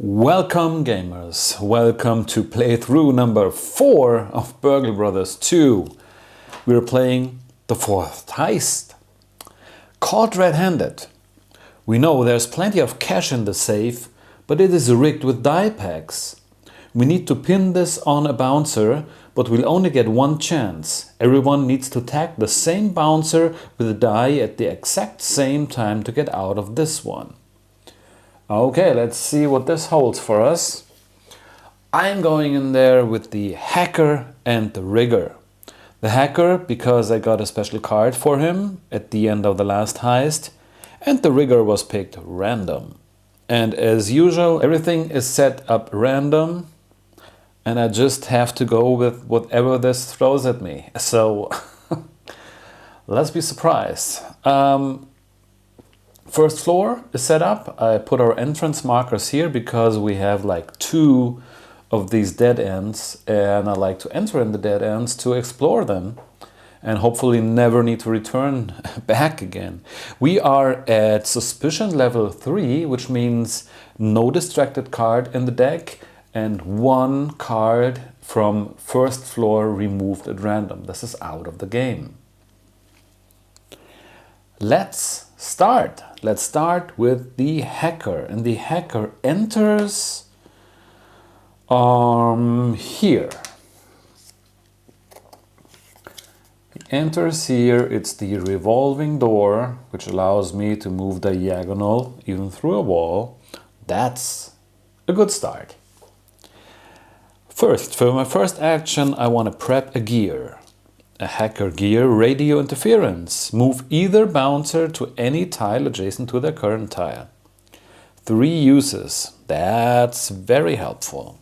Welcome gamers, welcome to playthrough number 4 of Burgle Bros 2. We're playing the fourth heist. Caught red-handed. We know there's plenty of cash in the safe, but it is rigged with die packs. We need to pin this on a bouncer, but we'll only get one chance. Everyone needs to tag the same bouncer with a die at the exact same time to get out of this one. Okay, let's see what this holds for us. I'm going in there with the hacker and the rigger. The hacker because I got a special card for him at the end of the last heist, and the rigger was picked random. And as usual, everything is set up random, and I just have to go with whatever this throws at me. So let's be surprised. First floor is set up. I put our entrance markers here because we have like 2 of these dead ends, and I like to enter in the dead ends to explore them and hopefully never need to return back again. We are at suspicion level 3, which means no distracted card in the deck and 1 card from first floor removed at random. This is out of the game. Let's start. Let's start with the hacker, and the hacker enters here. He enters here. It's the revolving door, which allows me to move diagonal even through a wall. That's a good start. First, for my first action, I want to prep a gear. A hacker gear, radio interference. Move either bouncer to any tile adjacent to their current tile. 3 uses. That's very helpful.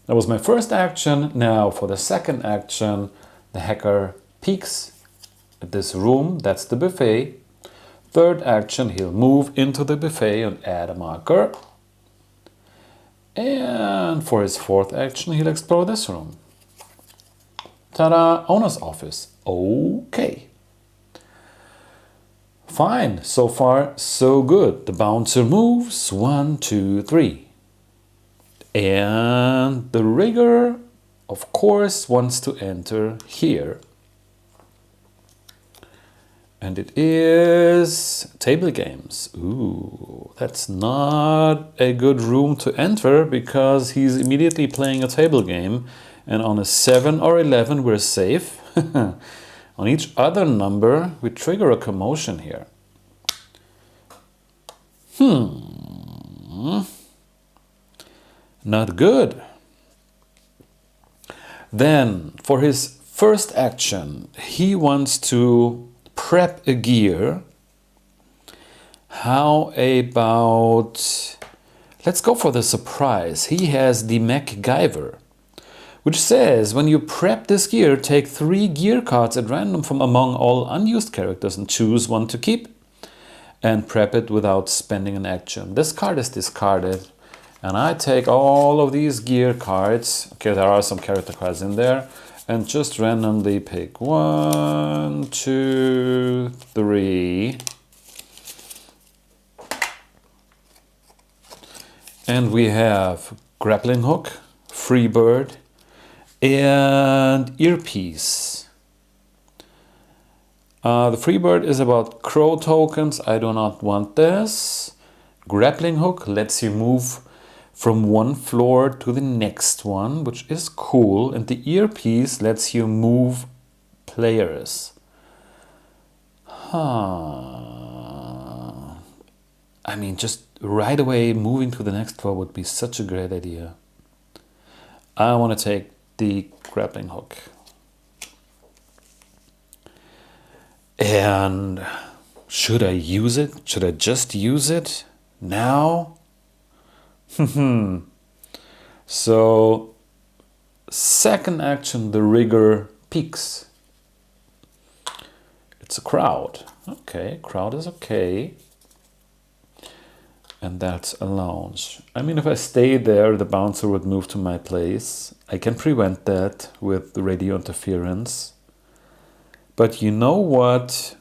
That was my first action. Now for the second action, the hacker peeks at this room. That's the buffet. Third action, he'll move into the buffet and add a marker. And for his fourth action, he'll explore this room. Ta-da! Owner's office. Okay. Fine. So far, so good. The bouncer moves. 1, 2, 3. And the rigger, of course, wants to enter here. And it is table games. Ooh, that's not a good room to enter because he's immediately playing a table game. And on a 7 or 11, we're safe. On each other number, we trigger a commotion here. Not good. Then, for his first action, he wants to prep a gear. How about... Let's go for the surprise. He has the MacGyver, which says when you prep this gear, take 3 gear cards at random from among all unused characters and choose 1 to keep and prep it without spending an action. This card is discarded and I take all of these gear cards. Okay, there are some character cards in there, and just randomly pick 1, 2, 3. And we have grappling hook, free bird, and earpiece. The freebird is about crow tokens. I do not want this. Grappling hook lets you move from one floor to the next one, which is cool. And the earpiece lets you move players. I mean, just right away moving to the next floor would be such a great idea. I want to take the grappling hook. And should I use it? Should I just use it now? So, second action, the rigger peeks. It's a crowd. Okay, crowd is okay. And that's a lounge. I mean, if I stayed there, the bouncer would move to my place. I can prevent that with the radio interference. But you know what?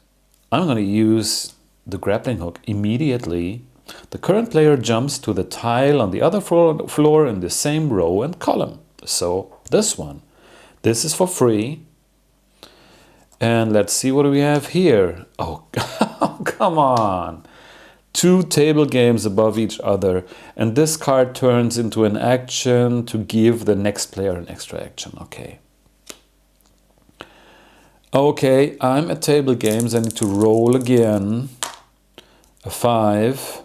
I'm going to use the grappling hook immediately The current player jumps to the tile on the other floor in the same row and column. So this one. This is for free. And let's see what we have here. Oh, come on. 2 table games above each other. And this card turns into an action to give the next player an extra action. Okay. Okay, I'm at table games. I need to roll again. A 5.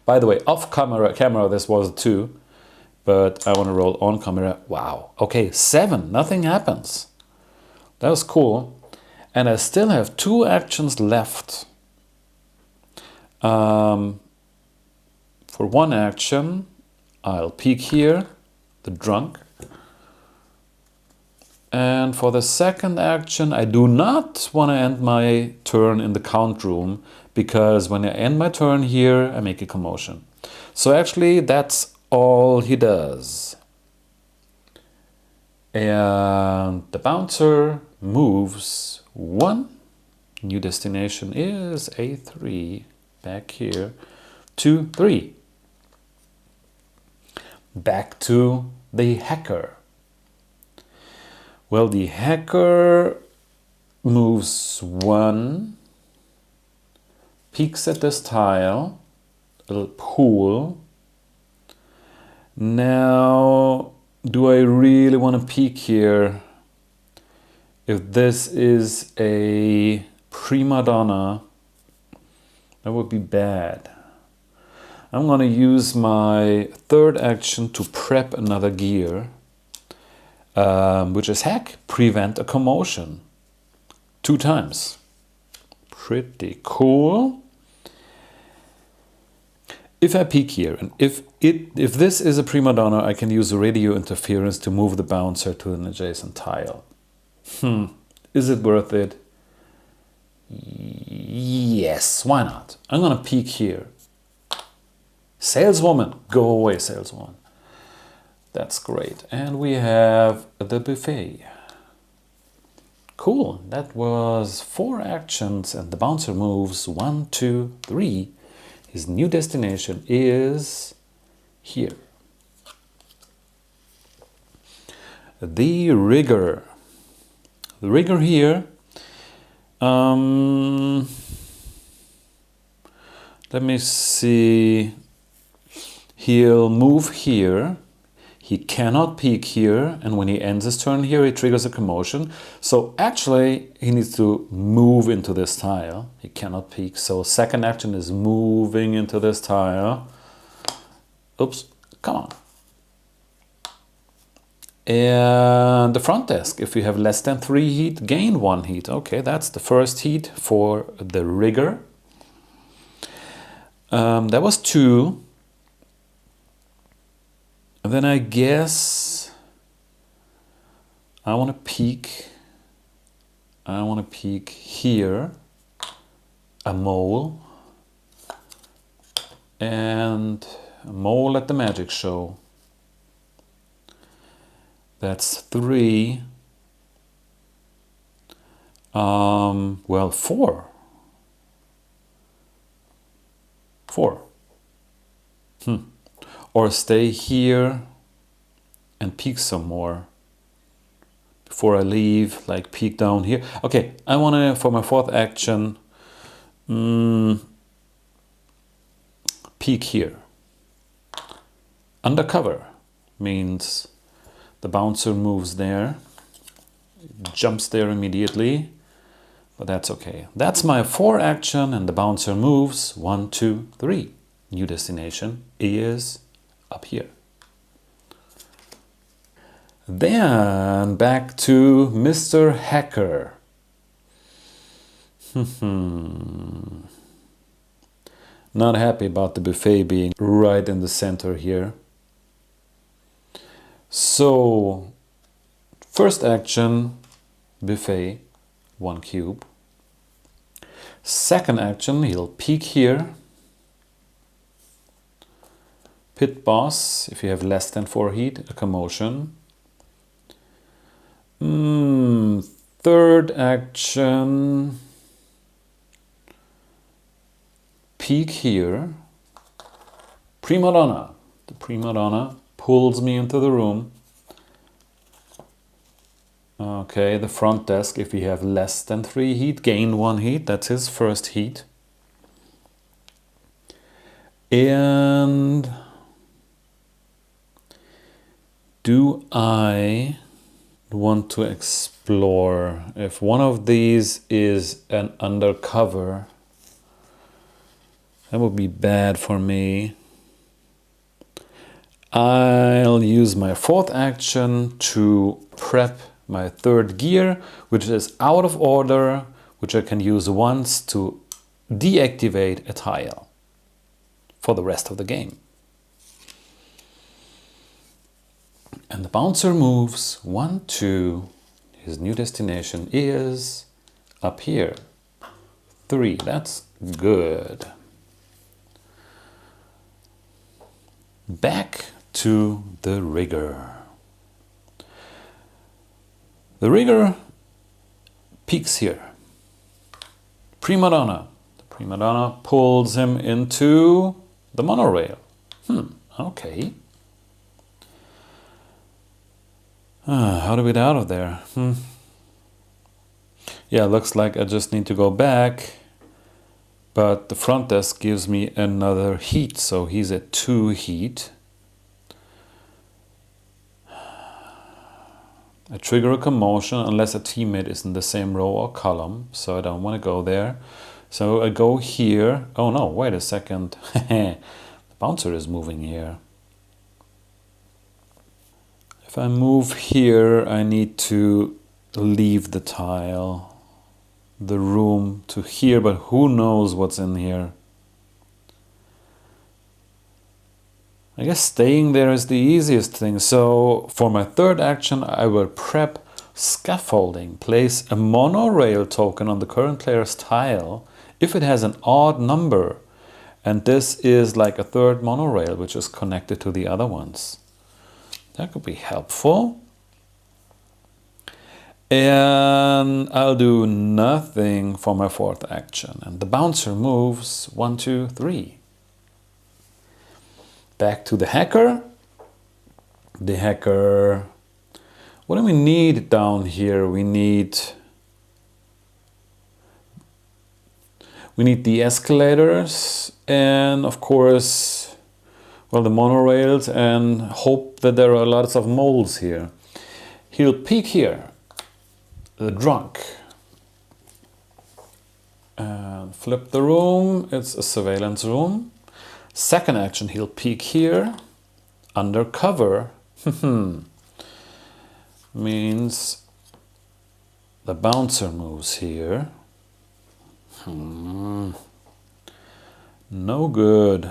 By the way, off camera this was a 2. But I want to roll on camera. Wow. Okay, 7. Nothing happens. That was cool. And I still have 2 actions left. For one action, I'll peek here, the drunk. And for the second action, I do not want to end my turn in the count room, because when I end my turn here, I make a commotion. So actually, that's all he does. And the bouncer moves 1. New destination is A3, back here, 2, 3. Back to the hacker. Well, the hacker moves 1, peeks at this tile, a little pool. Now, do I really want to peek here? If this is a prima donna, that would be bad. I'm going to use my third action to prep another gear, which is hack, prevent a commotion. 2 times. Pretty cool. If I peek here, and if this is a prima donna, I can use radio interference to move the bouncer to an adjacent tile. Is it worth it? Yes, why not? I'm gonna peek here. Saleswoman, go away, saleswoman. That's great. And we have the buffet. Cool, that was 4 actions and the bouncer moves 1, 2, 3. His new destination is here. The rigger. The rigger here. Let me see. He'll move here. He cannot peek here, and when he ends his turn here, he triggers a commotion. So actually, he needs to move into this tile. He cannot peek, so second action is moving into this tile. Oops, come on. And the front desk, if you have less than 3 heat, gain 1 heat. Okay, that's the first heat for the rigger. That was 2. And then I guess I want to peek. I want to peek here, a mole, and a mole at the magic show. That's 3. Well, 4. 4. Or stay here and peek some more before I leave, like peek down here. Okay, I want to, for my 4th action, peek here. Undercover means the bouncer moves there, jumps there immediately, but that's okay. That's my 4 action and the bouncer moves 1, 2, 3. New destination is up here. Then back to Mr. Hacker. Not happy about the buffet being right in the center here. So, first action, buffet, 1 cube. Second action, he'll peek here. Pit boss, if you have less than 4 heat, a commotion. Third action, peek here. Prima donna. The prima donna pulls me into the room. Okay, the front desk, if we have less than 3 heat, gain 1 heat. That's his first heat. And do I want to explore if one of these is an undercover? That would be bad for me. I'll use my 4th action to prep my 3rd gear, which is out of order, which I can use once to deactivate a tile for the rest of the game. And the bouncer moves 1, 2. His new destination is up here. 3, that's good. Back to the rigger. The rigger peeks here. Prima donna. The prima donna pulls him into the monorail. Okay. How do we get out of there? Yeah, looks like I just need to go back. But the front desk gives me another heat, so he's at 2 heat. I trigger a commotion unless a teammate is in the same row or column, so I don't want to go there. So I go here. Oh no, wait a second. The bouncer is moving here. If I move here, I need to leave the tile, the room to here, but who knows what's in here. I guess staying there is the easiest thing. So for my 3rd action, I will prep scaffolding. Place a monorail token on the current player's tile if it has an odd number. And this is like a 3rd monorail, which is connected to the other ones. That could be helpful. And I'll do nothing for my 4th action. And the bouncer moves 1, 2, 3. Back to the hacker. The hacker. What do we need down here? We need the escalators and of course, well, the monorails, and hope that there are lots of moles here. He'll peek here. The drunk. And flip the room. It's a surveillance room. 2nd action, he'll peek here. Undercover. Means the bouncer moves here. No good.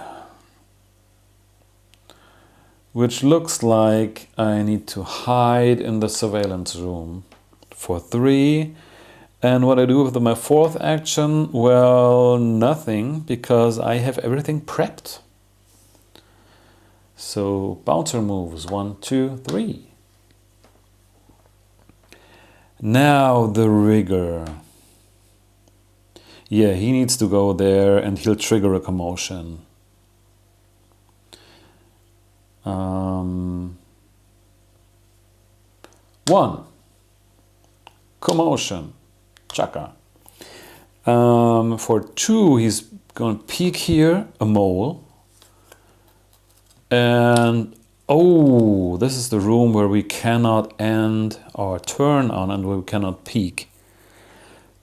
Which looks like I need to hide in the surveillance room for 3. And what I do with my 4th action, well, nothing, because I have everything prepped. So bouncer moves 1, 2, 3. Now the rigger. Yeah, he needs to go there and he'll trigger a commotion. One. Commotion. Chaka. For 2, he's going to peek here, a mole. And, oh, this is the room where we cannot end our turn on and we cannot peek.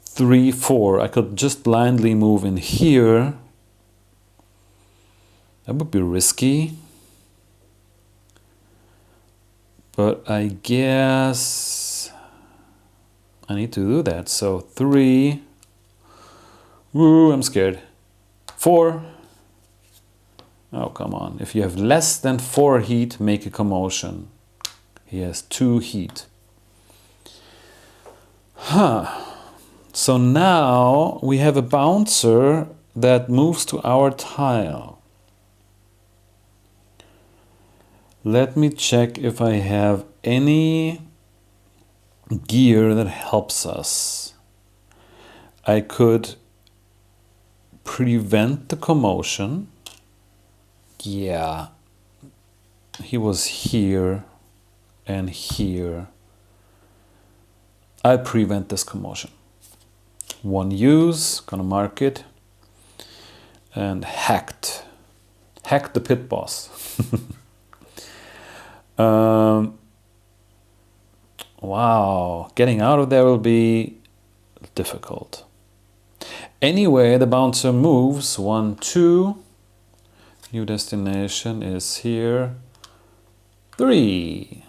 3, 4. I could just blindly move in here. That would be risky. But I guess I need to do that. So 3. Woo, I'm scared. 4. Oh, come on. If you have less than 4 heat, make a commotion. He has 2 heat. So now we have a bouncer that moves to our tile. Let me check if I have any gear that helps us. I could prevent the commotion. Yeah, he was here and here. I prevent this commotion. One use, gonna mark it. And hacked the pit boss. Wow, getting out of there will be difficult. Anyway, the bouncer moves 1, 2. New destination is here. 3.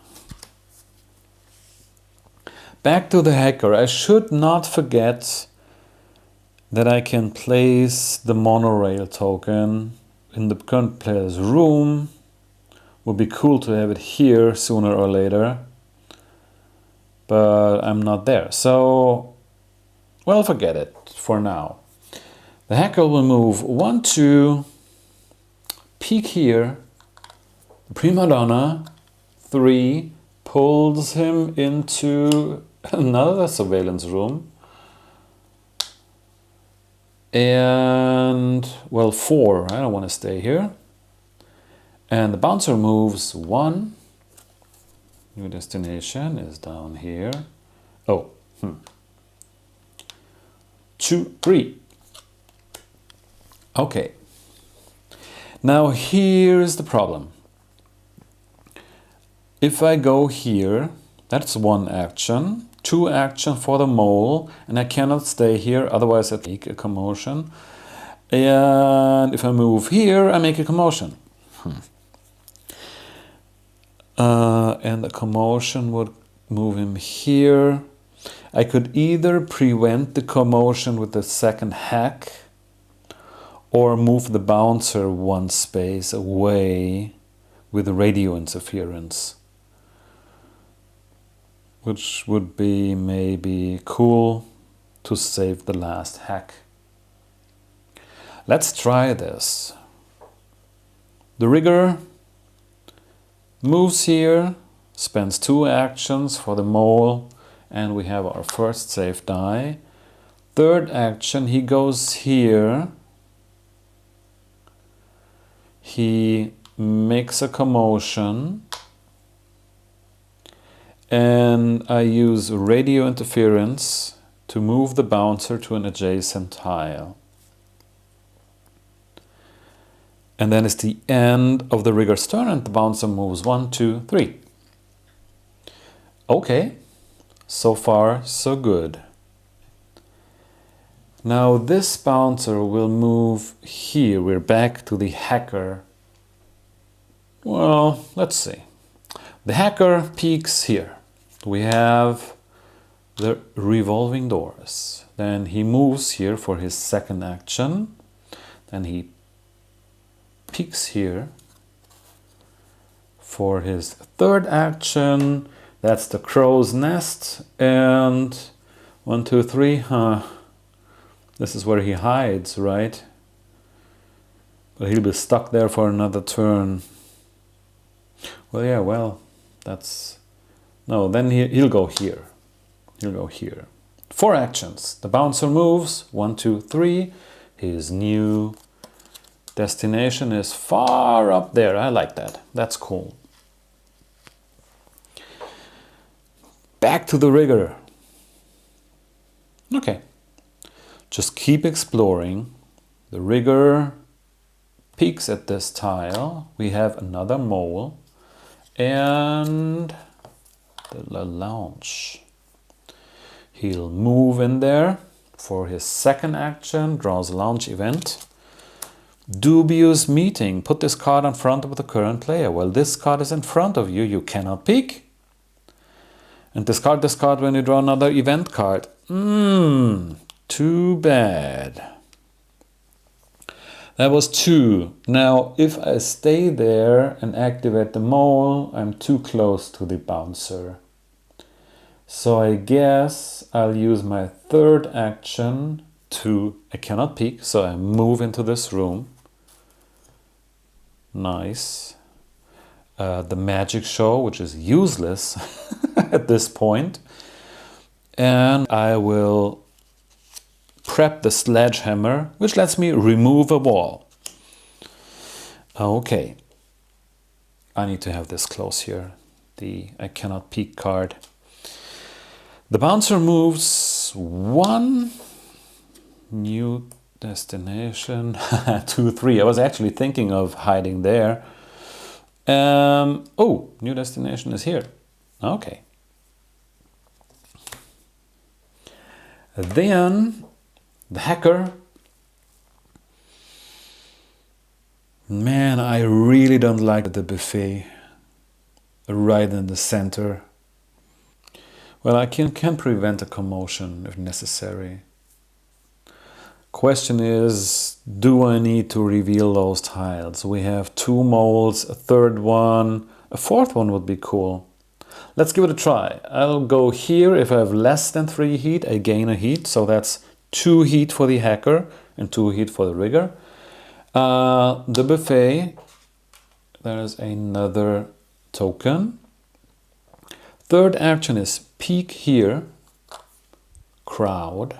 Back to the hacker. I should not forget that I can place the monorail token in the current player's room. Would be cool to have it here sooner or later, but I'm not there, so well, forget it for now. The hacker will move 1, 2, peek here, prima donna, 3, pulls him into another surveillance room, and well, 4, I don't want to stay here. And the bouncer moves 1. New destination is down here. Oh, 2, 3. Okay. Now here's the problem. If I go here, that's 1 action. 2 action for the mole, and I cannot stay here, otherwise I make a commotion. And if I move here, I make a commotion. And the commotion would move him here. I could either prevent the commotion with the second hack or move the bouncer 1 space away with radio interference, which would be maybe cool to save the last hack. Let's try this. The rigger moves here, spends 2 actions for the mole, and we have our first safe die. Third action, he goes here. He makes a commotion, and I use radio interference to move the bouncer to an adjacent tile. And then it's the end of the rigger's turn, and the bouncer moves 1, 2, 3. Okay, so far so good. Now this bouncer will move here. We're back to the hacker. Well, let's see. The hacker peeks here. We have the revolving doors. Then he moves here for his second action. Then he peeks here for his third action. That's the crow's nest. And 1, 2, 3. This is where he hides, right? But he'll be stuck there for another turn. Well, yeah, well, that's... No, then he'll go here. He'll go here. 4 actions. The bouncer moves. 1, 2, 3. His new destination is far up there. I like that. That's cool. Back to the rigger. Okay. Just keep exploring. The rigger peeks at this tile. We have another mole. And the lounge. He'll move in there for his second action. Draws a lounge event. Dubious meeting. Put this card in front of the current player. Well, this card is in front of you. You cannot peek. And discard this card when you draw another event card. Too bad. That was 2. Now, if I stay there and activate the mole, I'm too close to the bouncer. So I guess I'll use my third action to... I cannot peek, so I move into this room. Nice. The magic show, which is useless at this point. And I will prep the sledgehammer, which lets me remove a wall. Okay. I need to have this close here. The I cannot peek card. The bouncer moves 1. New destination. 2, 3. I was actually thinking of hiding there. Oh, new destination is here. Okay. Then the hacker. Man, I really don't like the buffet right in the center. Well, I can prevent a commotion if necessary. Question is, do I need to reveal those tiles? We have 2 molds, a 3rd one, a 4th one would be cool. Let's give it a try. I'll go here. If I have less than 3 heat, I gain a heat. So that's 2 heat for the hacker and 2 heat for the rigger. The buffet, there's another token. 3rd action is peek here, crowd.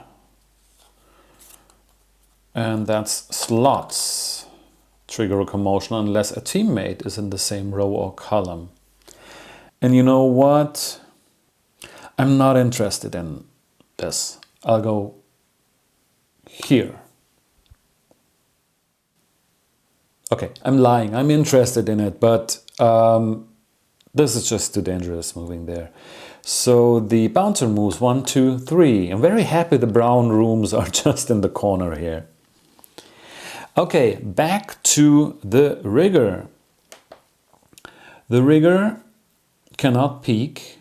And that's slots. Trigger a commotion unless a teammate is in the same row or column. And you know what? I'm not interested in this. I'll go here. Okay, I'm lying. I'm interested in it, but this is just too dangerous moving there. So the bouncer moves 1, 2, 3. I'm very happy the brown rooms are just in the corner here. Okay, back to the rigger. The rigger cannot peek.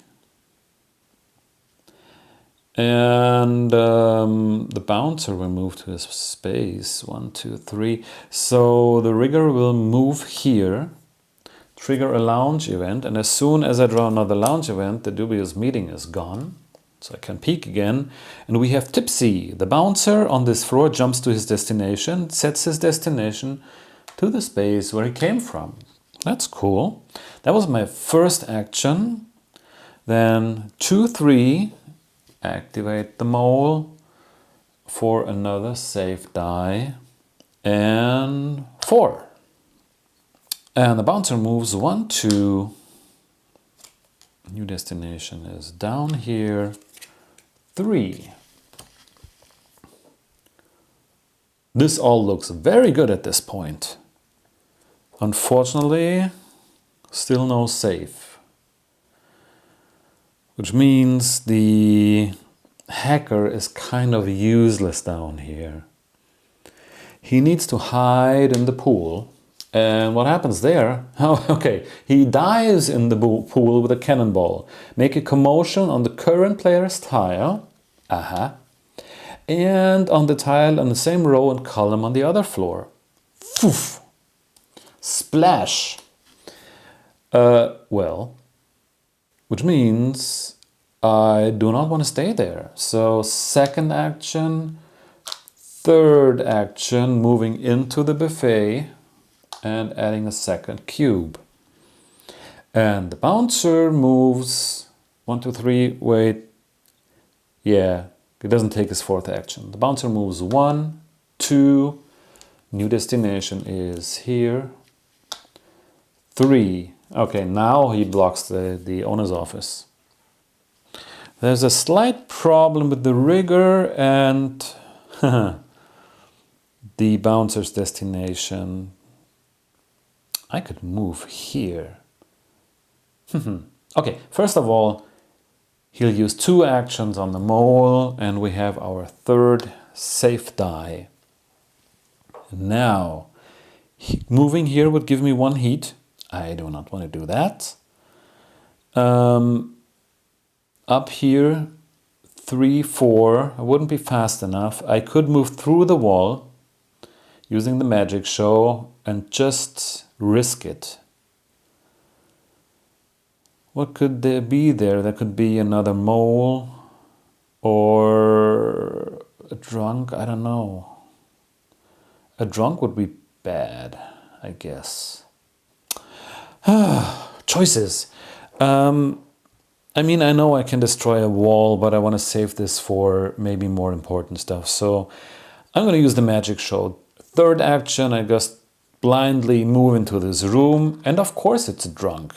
And the bouncer will move to his space. 1, 2, 3. So the rigger will move here, trigger a lounge event, and as soon as I draw another lounge event, the dubious meeting is gone. So I can peek again. And we have Tipsy. The bouncer on this floor jumps to his destination, sets his destination to the space where he came from. That's cool. That was my first action. Then 2, 3. Activate the mole for another safe die, and 4. And the bouncer moves 1, 2. New destination is down here. 3. This all looks very good at this point. Unfortunately, still no safe. Which means the hacker is kind of useless down here. He needs to hide in the pool. And what happens there? Oh, okay. He dives in the pool with a cannonball. Make a commotion on the current player's tile. And on the tile on the same row and column on the other floor. Foof! Splash! Well, which means I do not want to stay there. So 2nd action, 3rd action, moving into the buffet and adding a 2nd cube. And the bouncer moves 1, 2, 3, wait. Yeah, it doesn't take his 4th action. The bouncer moves 1, 2, new destination is here. 3. Okay, now he blocks the owner's office. There's a slight problem with the rigger and the bouncer's destination. I could move here. Okay, first of all, he'll use 2 actions on the mole and we have our 3rd safe die. Now, moving here would give me 1 heat. I do not want to do that. Up here, 3, 4. I wouldn't be fast enough. I could move through the wall using the magic show and just risk it. What could there be there? There could be another mole or a drunk. I don't know. A drunk would be bad, I guess. Choices. I mean, I know I can destroy a wall, but I want to save this for maybe more important stuff. So I'm going to use the magic show. Third action, I just blindly move into this room. And of course it's drunk,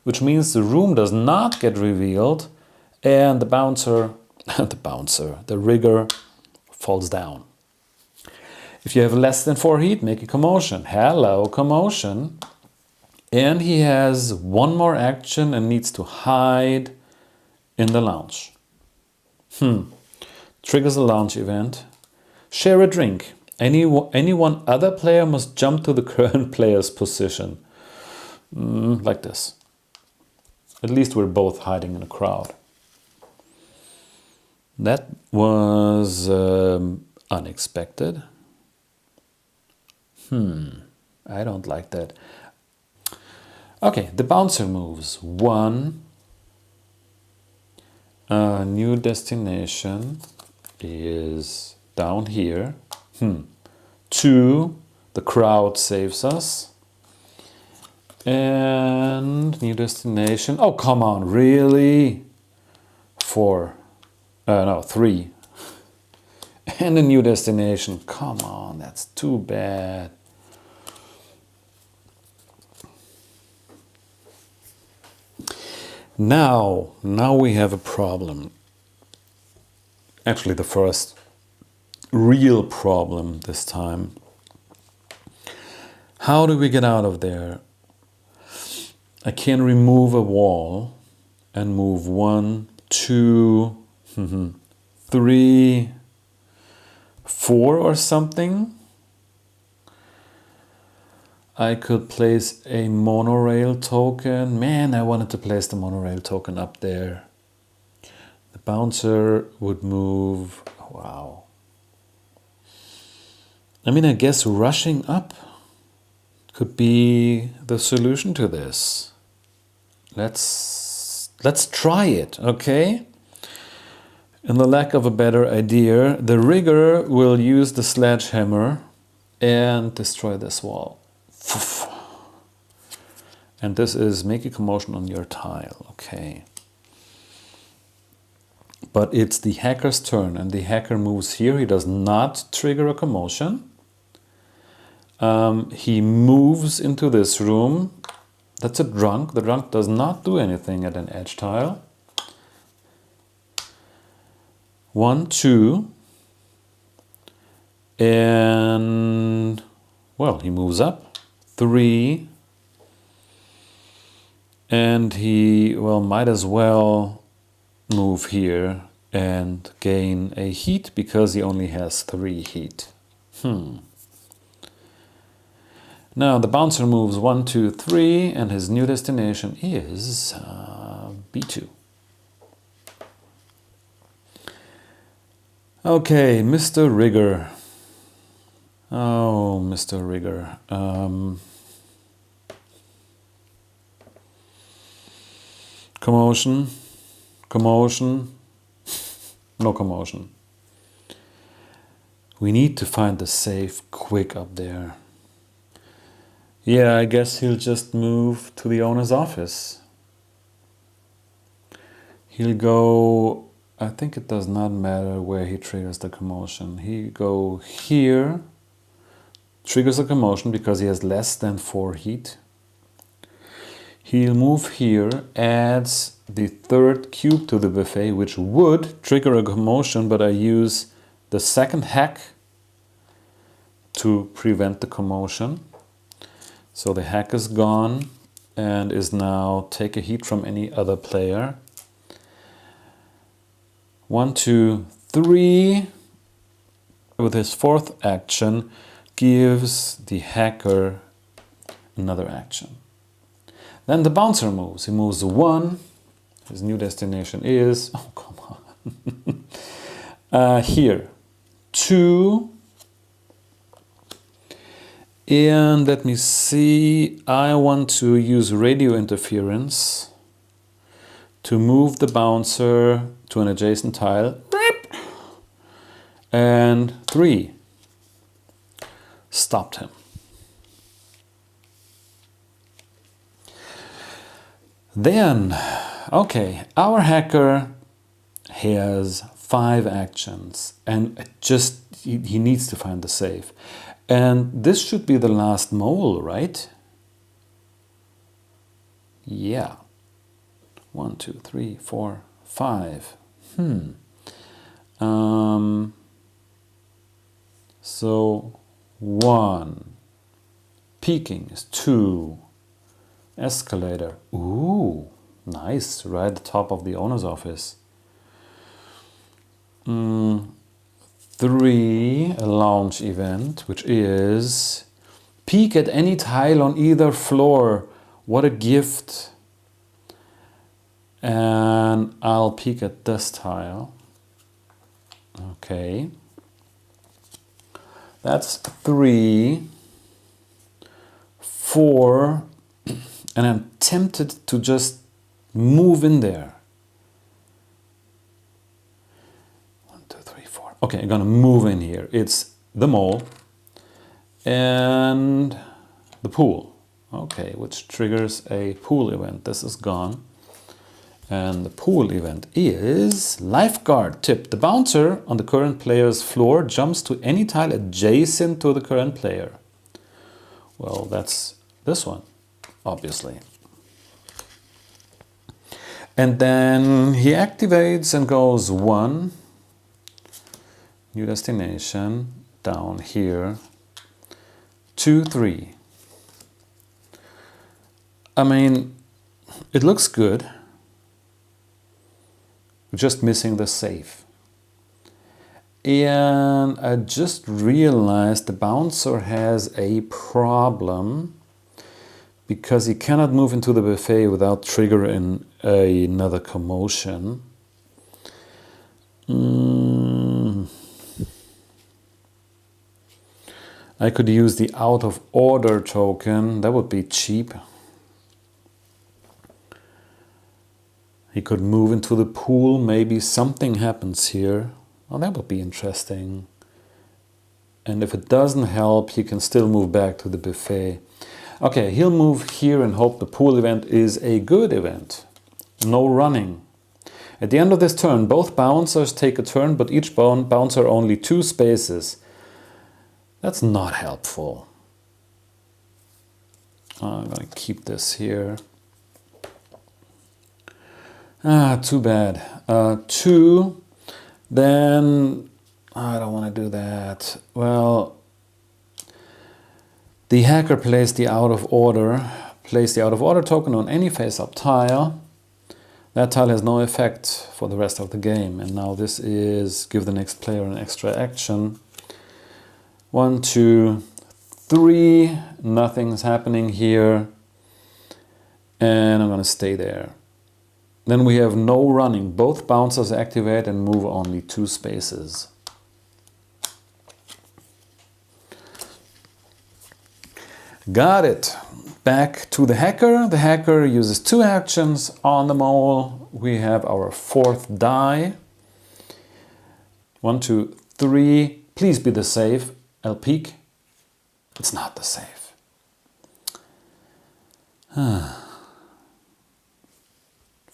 which means the room does not get revealed. And the bouncer, the rigger falls down. If you have less than 4 heat, make a commotion. Hello, commotion. And he has one more action and needs to hide in the lounge. Triggers a lounge event. Share a drink. Any one other player must jump to the current player's position. Like this. At least we're both hiding in a crowd. That was unexpected. I don't like that. Okay, the bouncer moves. 1. New destination is down here. 2. The crowd saves us. And new destination. Oh, come on, really? 4. No, 3. And a new destination. Come on, that's too bad. Now we have a problem. Actually, the first real problem this time. How do we get out of there? I can remove a wall and move 1, 2, 3, 4 or something. I could place a monorail token. Man, I wanted to place the monorail token up there. The bouncer would move. Wow. I mean, I guess rushing up could be the solution to this. Let's try it, okay? In the lack of a better idea, the rigger will use the sledgehammer and destroy this wall. And this is make a commotion on your tile, okay. But it's the hacker's turn, and the hacker moves here. He does not trigger a commotion. He moves into this room. That's a drunk. The drunk does not do anything at an edge tile. 1, 2. And, well, he moves up. 3. And he, well, might as well move here and gain a heat because he only has 3 heat. Now the bouncer moves 1, 2, 3, and his new destination is B2. Okay, Mr. Rigger. Oh, Mr. Rigger. Commotion. Commotion. No commotion. We need to find the safe quick up there. Yeah, I guess he'll just move to the owner's office. He'll go, I think it does not matter where he triggers the commotion. He'll go here, triggers a commotion because he has less than 4 heat. He'll move here, adds the 3rd cube to the buffet, which would trigger a commotion, but I use the 2nd hack to prevent the commotion. So the hack is gone and is now take a heat from any other player. 1, 2, 3. With his 4th action, gives the hacker another action. Then the bouncer moves. He moves 1. His new destination is, oh come on, here. 2. And let me see, I want to use radio interference to move the bouncer to an adjacent tile. And 3. Stopped him. Then Okay, our hacker has 5 actions and just he needs to find the safe. And this should be the last mole, right? Yeah. 1, 2, 3, 4, 5. So 1. Peeking is 2. Escalator. Ooh, nice. Right at the top of the owner's office. 3. A lounge event, which is peek at any tile on either floor. What a gift. And I'll peek at this tile. Okay. That's 3. 4. And I'm tempted to just move in there. 1, 2, 3, 4. Okay, I'm gonna move in here. It's the mall and the pool. Okay, which triggers a pool event. This is gone. And the pool event is lifeguard tip. The bouncer on the current player's floor jumps to any tile adjacent to the current player. Well, that's this one, obviously. And then he activates and goes 1, new destination, down here, 2, 3. I mean, it looks good. Just missing the safe. And I just realized the bouncer has a problem because he cannot move into the buffet without triggering another commotion. I could use the out of order token. That would be cheap. He could move into the pool, maybe something happens here. Oh, that would be interesting. And if it doesn't help, he can still move back to the buffet. Okay, he'll move here and hope the pool event is a good event. No running. At the end of this turn, both bouncers take a turn, but each bouncer only 2 spaces. That's not helpful. I'm gonna keep this here. Ah, too bad. 2, then I don't want to do that. Well, the hacker plays the out of order token on any face-up tile. That tile has no effect for the rest of the game. And now this is give the next player an extra action. 1, 2, 3. Nothing's happening here. And I'm going to stay there. Then we have no running. Both bouncers activate and move only 2 spaces. Got it. Back to the hacker. The hacker uses 2 actions on the mole. We have our 4th die. 1, 2, 3. Please be the safe. I'll peek. It's not the safe.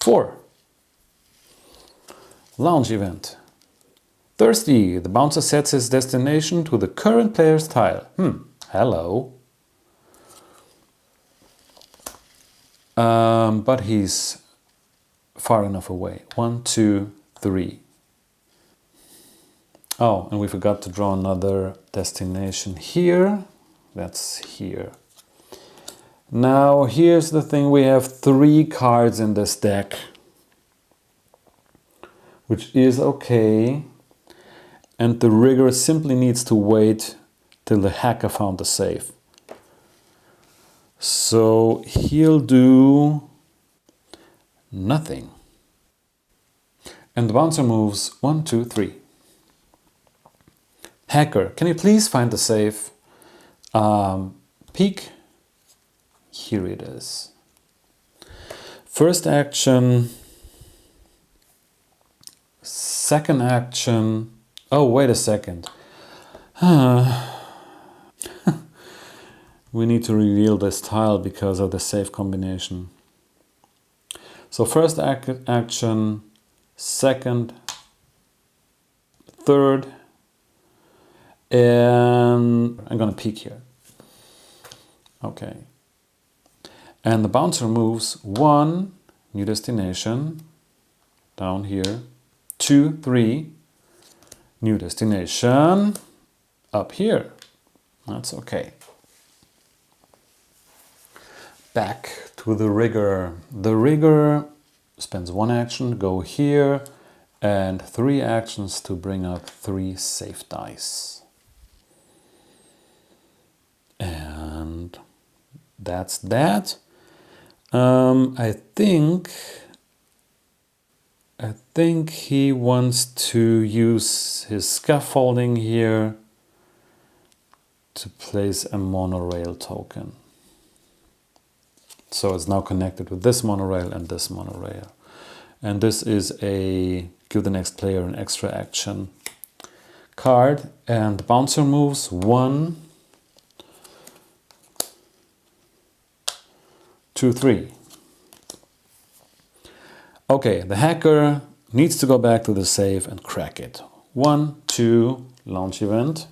4. Lounge event. Thirsty. The bouncer sets his destination to the current player's tile. Hello. But he's far enough away. 1, 2, 3. Oh, and we forgot to draw another destination here. That's here. Now, here's the thing. We have 3 cards in this deck, which is okay. And the rigger simply needs to wait till the hacker found the safe. So he'll do nothing. And the bouncer moves 1, 2, 3. Hacker, can you please find the safe? Peek. Here it is. First action. Second action. Oh, wait a second. We need to reveal this tile because of the safe combination. So first action, second, third, and I'm gonna peek here. Okay. And the bouncer moves 1, new destination, down here, 2, 3, new destination, up here. That's okay. Back to the rigger. The rigger spends 1 action, go here, and 3 actions to bring up 3 safe dice. And that's that. I think he wants to use his scaffolding here to place a monorail token. So it's now connected with this monorail and this monorail. And this is a give the next player an extra action card. And the bouncer moves 1, 2, 3. Okay, the hacker needs to go back to the safe and crack it. 1, 2, launch event.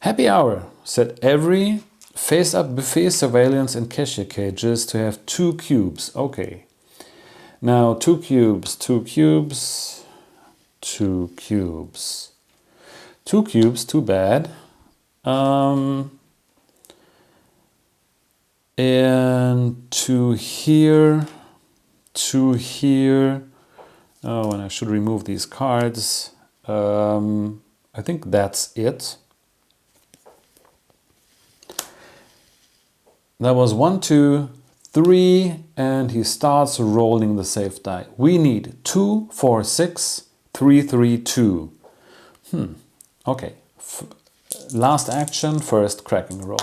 Happy hour. Set every face-up buffet surveillance and cashier cages to have 2 cubes. Okay. Now 2 cubes, 2 cubes, 2 cubes. 2 cubes, too bad. And 2 here, 2 here. Oh, and I should remove these cards. I think that's it. That was 1, 2, 3, and he starts rolling the safe die. We need 2, 4, 6, 3, 3, 2. Okay. Last action, first cracking roll.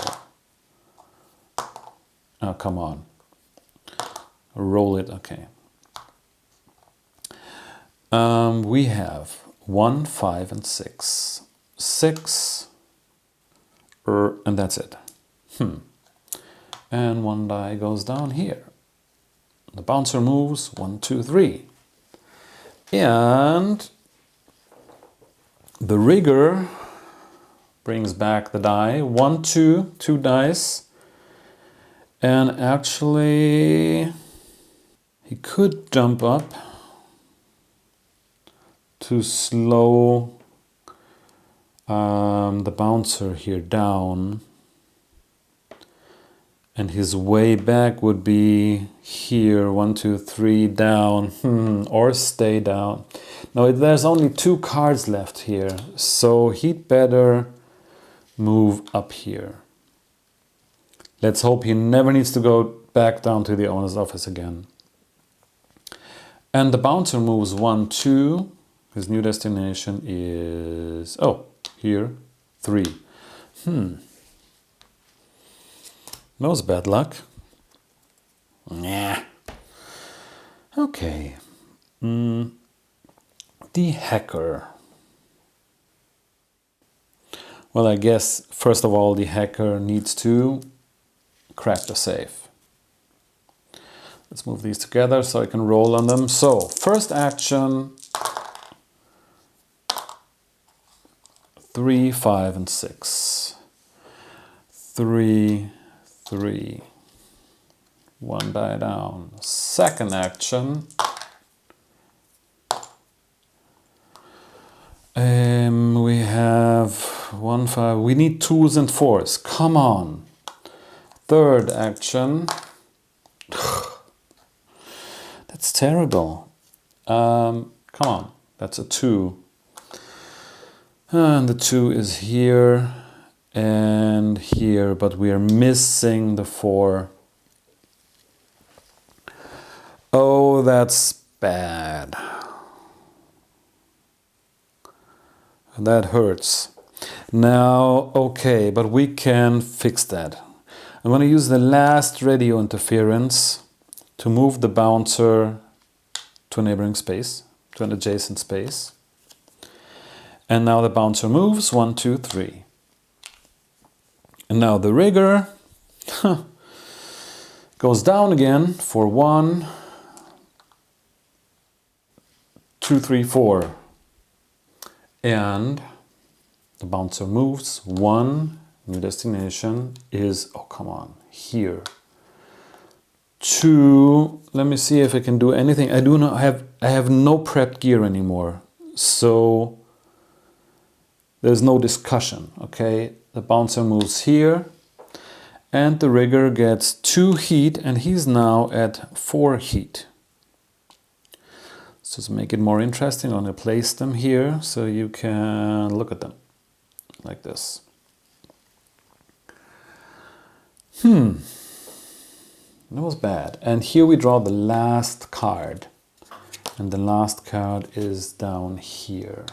Oh, come on. Roll it, okay. We have 1, 5, and 6. 6, and that's it. And 1 die goes down here. The bouncer moves 1, 2, 3. And the rigger brings back the die. 1, 2, 2 dice. And actually, he could jump up to slow the bouncer here down. And his way back would be here, 1, 2, 3, down, or stay down. No, there's only 2 cards left here, so he'd better move up here. Let's hope he never needs to go back down to the owner's office again. And the bouncer moves 1, 2. His new destination is, oh, here, 3. That was bad luck. Nah. Okay. The hacker. Well, I guess, first of all, the hacker needs to crack the safe. Let's move these together so I can roll on them. So, first action, 3, 5, and 6. 3, 3. 1 die down. Second action. We have 1, 5. We need 2s and 4s. Come on. Third action. That's terrible. Come on. That's a 2. And the 2 is here and here, but we are missing the 4. Oh, that's bad. That hurts. Now, okay, but we can fix that. I'm going to use the last radio interference to move the bouncer to a neighboring space, to an adjacent space. And now the bouncer moves, 1, 2, 3. And now the rigger, Goes down again for 1, 2, 3, 4. And the bouncer moves. 1, new destination is, oh come on, here. 2, let me see if I can do anything. I have no prepped gear anymore. So there's no discussion, okay? The bouncer moves here and the rigger gets 2 heat and he's now at 4 heat. So to make it more interesting, I'm going to place them here so you can look at them like this. That was bad. And here we draw the last card. And the last card is down here.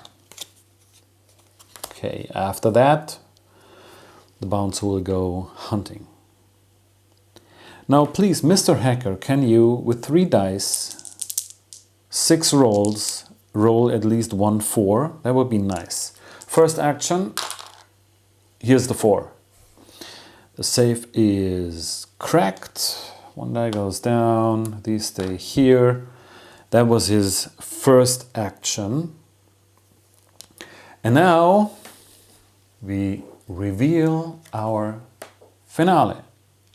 Okay, after that, the bouncer will go hunting. Now please, Mr. Hacker, can you, with 3 dice, 6 rolls, roll at least 1 4? That would be nice. First action, here's the 4. The safe is cracked. 1 die goes down, these stay here. That was his first action. And now we reveal our finale.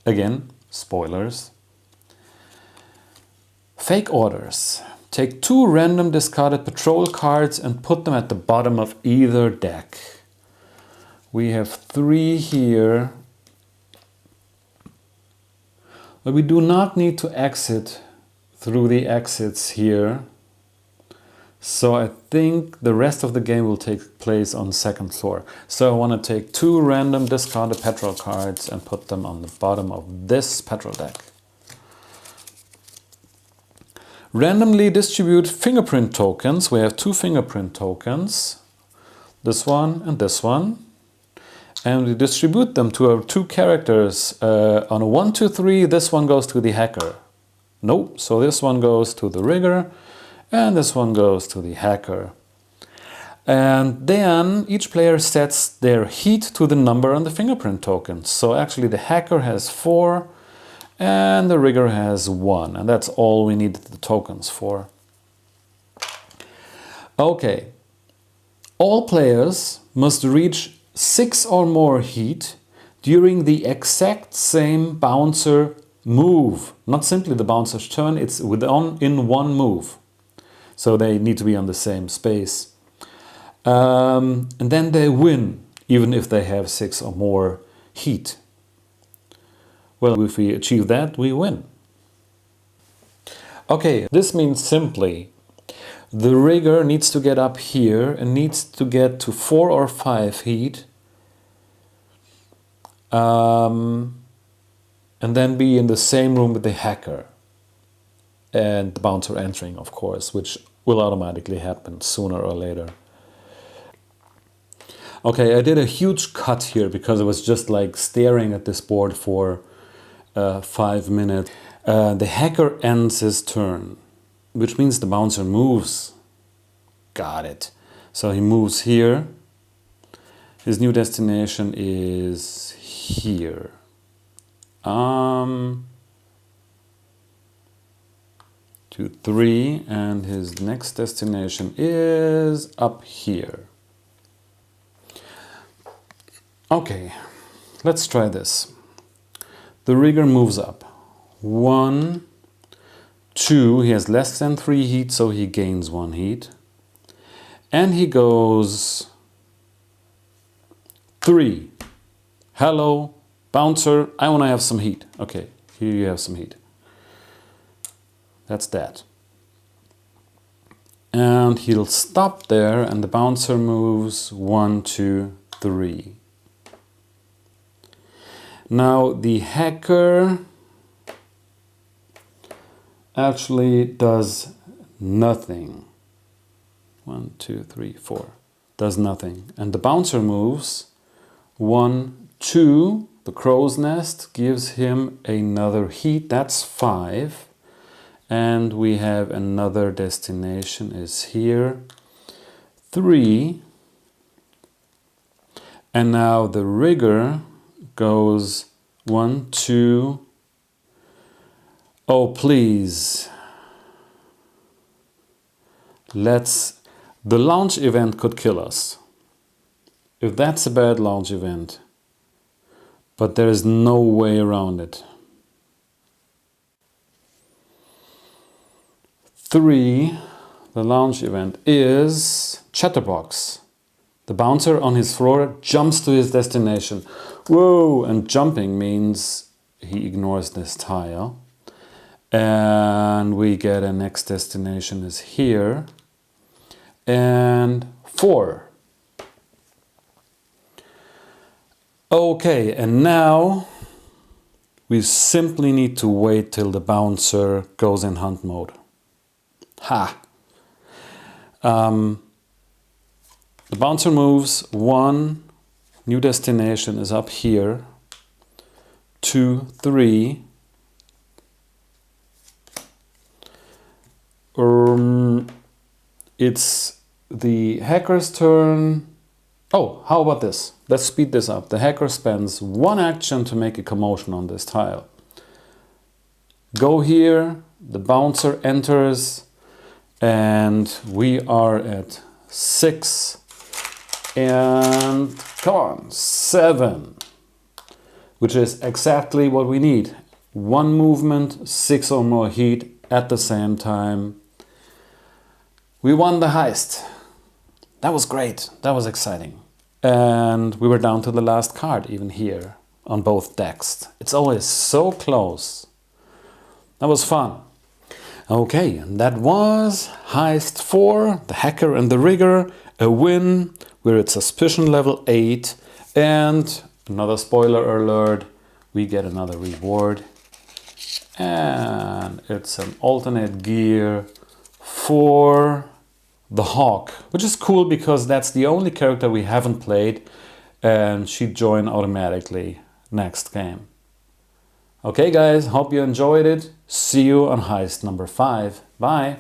Again, spoilers. Fake orders. Take 2 random discarded patrol cards and put them at the bottom of either deck. We have 3 here. But we do not need to exit through the exits here. So I think the rest of the game will take place on 2nd floor. So I want to take 2 random discarded patrol cards and put them on the bottom of this patrol deck. Randomly distribute fingerprint tokens. We have 2 fingerprint tokens. This one and this one. And we distribute them to our 2 characters. On a 1, 2, 3, this one goes to the hacker. Nope, so this one goes to the rigger. And this one goes to the hacker. And then each player sets their heat to the number on the fingerprint token. So actually the hacker has 4 and the rigger has 1. And that's all we need the tokens for. Okay. All players must reach 6 or more heat during the exact same bouncer move. Not simply the bouncer's turn, it's in one move. So they need to be on the same space. And then they win, even if they have 6 or more heat. Well, if we achieve that, we win. Okay, this means simply the rigger needs to get up here and needs to get to 4 or 5 heat. And then be in the same room with the hacker. And the bouncer entering, of course, which will automatically happen sooner or later. Okay, I did a huge cut here because I was just like staring at this board for 5 minutes. The hacker ends his turn, which means the bouncer moves. Got it. So he moves here. His new destination is here. 2, 3, and his next destination is up here. Okay, let's try this. The rigger moves up. 1, 2, he has less than 3 heat, so he gains 1 heat. And he goes 3. Hello, bouncer, I want to have some heat. Okay, here you have some heat. That's that. And he'll stop there and the bouncer moves 1, 2, 3. Now the hacker actually does nothing. 1, 2, 3, 4. Does nothing. And the bouncer moves 1, 2. The crow's nest gives him another heat. That's 5. And we have another destination is here. 3. And now the rigger goes 1, 2, Oh, please. The launch event could kill us. If that's a bad launch event. But there is no way around it. 3, the launch event is Chatterbox. The bouncer on his floor jumps to his destination. Whoa! And jumping means he ignores this tile. And we get a next destination is here. And 4. Okay, and now we simply need to wait till the bouncer goes in hunt mode. Ha! The bouncer moves 1, new destination is up here, 2, 3. It's the hacker's turn. Oh, how about this? Let's speed this up. The hacker spends 1 action to make a commotion on this tile. Go here, the bouncer enters, and we are at 6. And come on, 7, which is exactly what we need. 1 movement, 6 or more heat at the same time. We won the heist. That was great. That was exciting. And we were down to the last card, even here, on both decks. It's always so close. That was fun. Okay, and that was Heist 4, The Hacker and the Rigger, a win. We're at suspicion level 8. And another spoiler alert, we get another reward. And it's an alternate gear for the Hawk, which is cool because that's the only character we haven't played, and she'd join automatically next game. Okay guys, hope you enjoyed it. See you on Heist number 5. Bye!